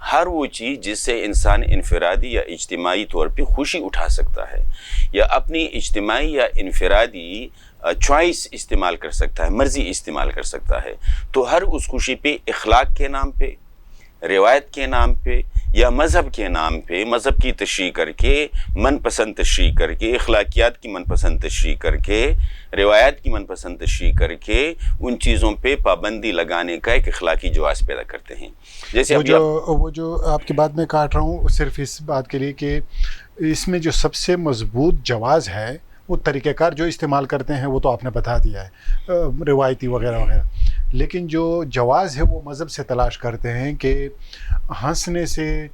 ہر وہ چیز جس سے انسان انفرادی یا اجتماعی طور پہ خوشی اٹھا سکتا ہے یا اپنی اجتماعی یا انفرادی چوائس استعمال کر سکتا ہے، مرضی استعمال کر سکتا ہے، تو ہر اس خوشی پہ اخلاق کے نام پہ، روایت کے نام پہ یا مذہب کے نام پہ مذہب کی تشریح کر کے، من پسند تشریح کر کے، اخلاقیات کی من پسند تشریح کر کے، روایات کی من پسند تشریح کر کے ان چیزوں پہ پابندی لگانے کا ایک اخلاقی جواز پیدا کرتے ہیں. جیسے وہ جو آپ کی بات میں کاٹ رہا ہوں صرف اس بات کے لیے کہ اس میں جو سب سے مضبوط جواز ہے وہ طریقہ کار جو استعمال کرتے ہیں وہ تو آپ نے بتا دیا ہے، روایتی وغیرہ وغیرہ، لیکن جو جواز ہے وہ مذہب سے تلاش کرتے ہیں کہ ہنسنے سے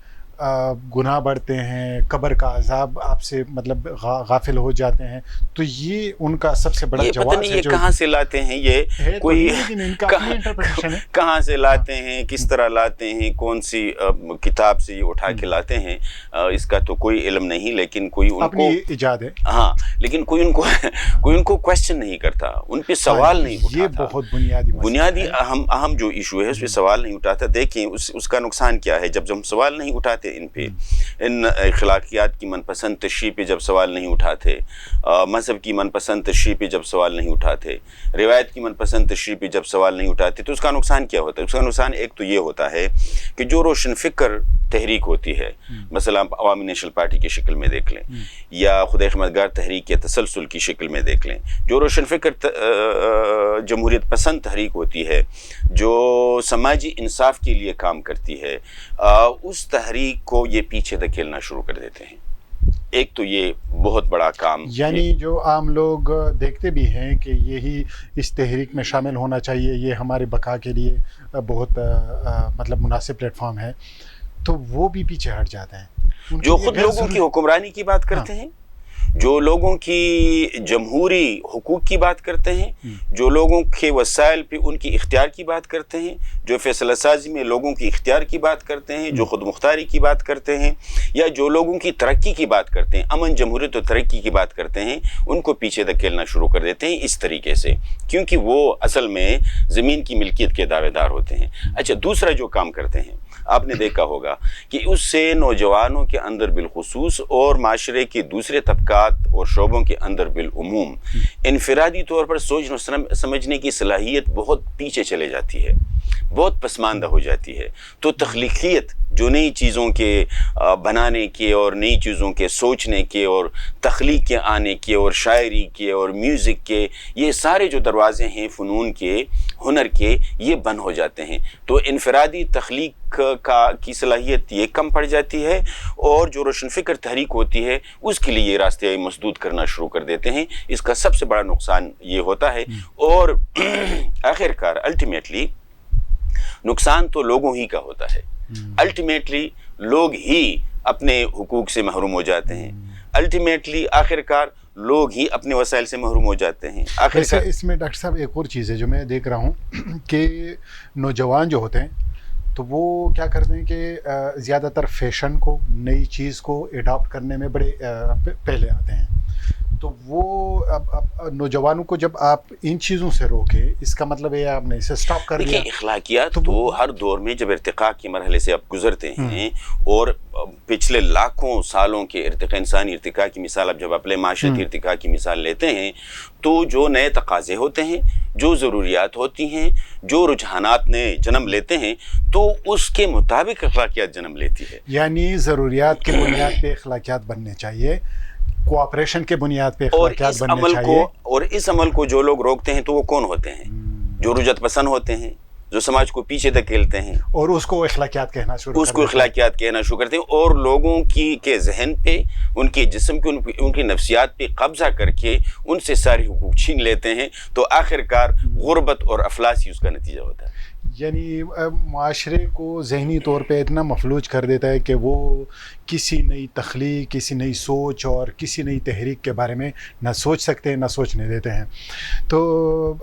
گناہ بڑھتے ہیں، قبر کا عذاب آپ سے مطلب غافل ہو جاتے ہیں، تو یہ ان کا سب سے بڑا جواز ہے. یہ کہاں سے لاتے ہیں، یہ کوئی کہاں سے لاتے ہیں، کس طرح لاتے ہیں، کون سی کتاب سے یہ اٹھا کے لاتے ہیں، اس کا تو کوئی علم نہیں، لیکن کوئی ان کو ایجاد ہے. ہاں، لیکن کوئی ان کو کویسچن نہیں کرتا، ان پہ سوال نہیں اٹھاتا. یہ بہت بنیادی اہم جو ایشو ہے اس پہ سوال نہیں اٹھاتا. دیکھیں اس کا نقصان کیا ہے جب ہم سوال نہیں اٹھاتے ان پہ، ان اخلاقیات کی من پسند تشریح پہ جب سوال نہیں اٹھاتے، مذہب کی من پسند تشریح پہ جب سوال نہیں اٹھاتے، روایت کی من پسند تشریح پہ جب سوال نہیں اٹھاتے، تو اس کا نقصان کیا ہوتا ہے؟ اس کا نقصان ایک تو یہ ہوتا ہے کہ جو روشن فکر تحریک ہوتی ہے، مثلا عوامی نیشنل پارٹی کی شکل میں دیکھ لیں یا خدای خدمتگار تحریک کے تسلسل کی شکل میں دیکھ لیں، جو روشن فکر جمہوریت پسند تحریک ہوتی ہے، جو سماجی انصاف کے لیے کام کرتی ہے، اس تحریک کو یہ پیچھے دھکیلنا شروع کر دیتے ہیں. ایک تو یہ بہت بڑا کام، یعنی جو عام لوگ دیکھتے بھی ہیں کہ یہی اس تحریک میں شامل ہونا چاہیے، یہ ہمارے بقا کے لیے بہت مطلب مناسب پلیٹ فارم ہے، تو وہ بھی پیچھے ہٹ جاتے ہیں. جو خود لوگوں کی حکمرانی کی بات کرتے ہیں، جو لوگوں کی جمہوری حقوق کی بات کرتے ہیں، جو لوگوں کے وسائل پہ ان کی اختیار کی بات کرتے ہیں، جو فیصلہ سازی میں لوگوں کی اختیار کی بات کرتے ہیں، جو خود مختاری کی بات کرتے ہیں، یا جو لوگوں کی ترقی کی بات کرتے ہیں، امن جمہوریت و ترقی کی بات کرتے ہیں، ان کو پیچھے دھکیلنا شروع کر دیتے ہیں اس طریقے سے، کیونکہ وہ اصل میں زمین کی ملکیت کے دعوے دار ہوتے ہیں. اچھا، دوسرا جو کام کرتے ہیں، آپ نے دیکھا ہوگا کہ اس سے نوجوانوں کے اندر بالخصوص اور معاشرے کے دوسرے طبقات اور شعبوں کے اندر بالعموم انفرادی طور پر سوچ سمجھنے کی صلاحیت بہت پیچھے چلے جاتی ہے، بہت پسماندہ ہو جاتی ہے. تو تخلیقیت، جو نئی چیزوں کے بنانے کے اور نئی چیزوں کے سوچنے کے اور تخلیق کے آنے کے اور شاعری کے اور میوزک کے، یہ سارے جو دروازے ہیں فنون کے، ہنر کے، یہ بند ہو جاتے ہیں. تو انفرادی تخلیق کی صلاحیت یہ کم پڑ جاتی ہے، اور جو روشن فکر تحریک ہوتی ہے اس کے لیے یہ راستے مسدود کرنا شروع کر دیتے ہیں. اس کا سب سے بڑا نقصان یہ ہوتا ہے، اور آخر کار الٹیمیٹلی نقصان تو لوگوں ہی کا ہوتا ہے. الٹیمیٹلی لوگ ہی اپنے حقوق سے محروم ہو جاتے ہیں، الٹیمیٹلی آخر کار لوگ ہی اپنے وسائل سے محروم ہو جاتے ہیں. اس میں ڈاکٹر صاحب ایک اور چیز ہے جو میں دیکھ رہا ہوں کہ نوجوان جو ہوتے ہیں تو وہ کیا کرتے ہیں کہ زیادہ تر فیشن کو، نئی چیز کو اڈاپٹ کرنے میں بڑے پہلے آتے ہیں. تو وہ اب نوجوانوں کو جب آپ ان چیزوں سے روکے، اس کا مطلب یہ آپ نے اسے سٹاپ کر دیا. اخلاقیات تو ہر دور میں جب ارتقاء کے مرحلے سے آپ گزرتے ہیں، اور پچھلے لاکھوں سالوں کے انسانی ارتقاء کی مثال، اب جب اپنے معاشرتی ارتقاء کی مثال لیتے ہیں، تو جو نئے تقاضے ہوتے ہیں، جو ضروریات ہوتی ہیں، جو رجحانات نے جنم لیتے ہیں، تو اس کے مطابق اخلاقیات جنم لیتی ہے. یعنی ضروریات کی بنیاد پہ اخلاقیات بننے چاہیے، کوآپریشن کے بنیاد پہ اخلاقیات بننے چاہیے. اور اس عمل کو جو لوگ روکتے ہیں تو وہ کون ہوتے ہیں؟ جو رجعت پسند ہوتے ہیں، جو سماج کو پیچھے دھکیلتے ہیں، اور اس کو اخلاقیات کہنا شروع کرتے ہیں، اور لوگوں کے ذہن پہ، ان کے جسم پہ، ان کی نفسیات پہ قبضہ کر کے ان سے سارے حقوق چھین لیتے ہیں. تو آخر کار غربت اور افلاس ہی اس کا نتیجہ ہوتا ہے. یعنی معاشرے کو ذہنی طور پہ اتنا مفلوج کر دیتا ہے کہ وہ کسی نئی تخلیق، کسی نئی سوچ اور کسی نئی تحریک کے بارے میں نہ سوچ سکتے ہیں، نہ سوچنے دیتے ہیں. تو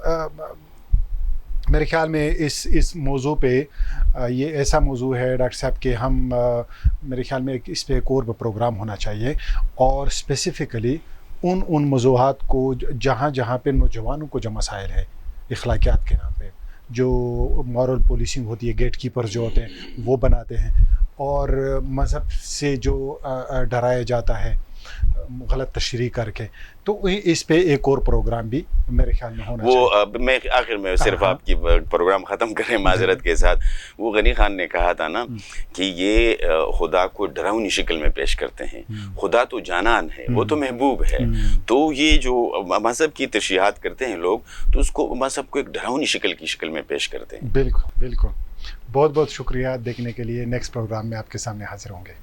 میرے خیال میں اس موضوع پہ یہ ایسا موضوع ہے ڈاکٹر صاحب کہ ہم میرے خیال میں اس پہ ایک اور پروگرام ہونا چاہیے، اور اسپیسیفکلی ان موضوعات کو جہاں پہ نوجوانوں کو جو مسائل ہے اخلاقیات کے نام پہ، جو مورل پولیسنگ ہوتی ہے، گیٹ کیپرز جو ہوتے ہیں وہ بناتے ہیں، اور مذہب سے جو ڈرایا جاتا ہے غلط تشریح کر کے، تو اس پہ ایک اور پروگرام بھی میرے خیال میں ہونا چاہیے. وہ میں آخر میں صرف آپ کی پروگرام ختم کریں معذرت کے ساتھ. وہ غنی خان نے کہا تھا نا کہ یہ خدا کو ڈراؤنی شکل میں پیش کرتے ہیں. خدا تو جانان ہے، وہ تو محبوب ہے. تو یہ جو مذہب کی تشریحات کرتے ہیں لوگ، تو اس کو مذہب کو ایک ڈراؤنی شکل میں پیش کرتے ہیں. بالکل بالکل. بہت بہت شکریہ دیکھنے کے لیے. نیکسٹ پروگرام میں آپ کے سامنے حاضر ہوں گے.